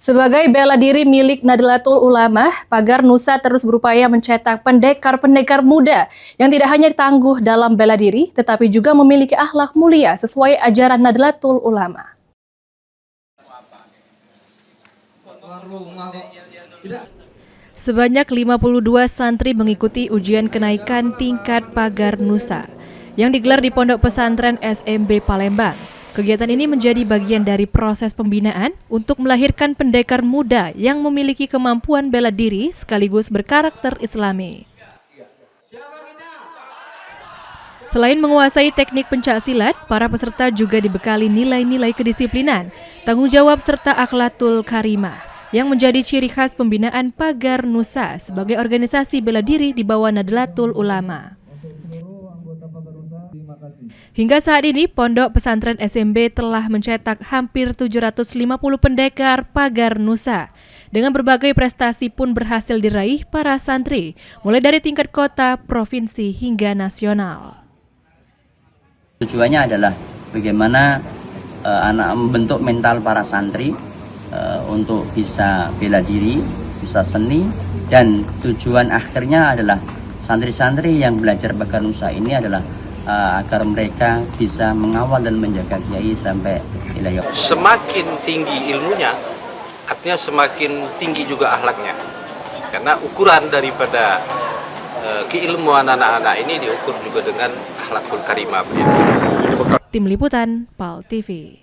Sebagai bela diri milik Nahdlatul Ulama, Pagar Nusa terus berupaya mencetak pendekar-pendekar muda yang tidak hanya tangguh dalam bela diri, tetapi juga memiliki akhlak mulia sesuai ajaran Nahdlatul Ulama. Sebanyak 52 santri mengikuti ujian kenaikan tingkat Pagar Nusa yang digelar di Pondok Pesantren SMB Palembang. Kegiatan ini menjadi bagian dari proses pembinaan untuk melahirkan pendekar muda yang memiliki kemampuan bela diri sekaligus berkarakter Islami. Selain menguasai teknik pencaksilat, para peserta juga dibekali nilai-nilai kedisiplinan, tanggung jawab serta akhlakul karimah yang menjadi ciri khas pembinaan Pagar Nusa sebagai organisasi bela diri di bawah Nahdlatul Ulama. Hingga saat ini, Pondok Pesantren SMB telah mencetak hampir 750 pendekar Pagar Nusa. Dengan berbagai prestasi pun berhasil diraih para santri, mulai dari tingkat kota, provinsi, hingga nasional. Tujuannya adalah bagaimana membentuk mental para santri untuk bisa bela diri, bisa seni, dan tujuan akhirnya adalah santri-santri yang belajar Pagar Nusa ini adalah agar mereka bisa mengawal dan menjaga kiai sampai wilayah. Semakin tinggi ilmunya, artinya semakin tinggi juga akhlaknya. Karena ukuran daripada keilmuan anak-anak ini diukur juga dengan akhlakul karimah. Tim Liputan, PAL TV.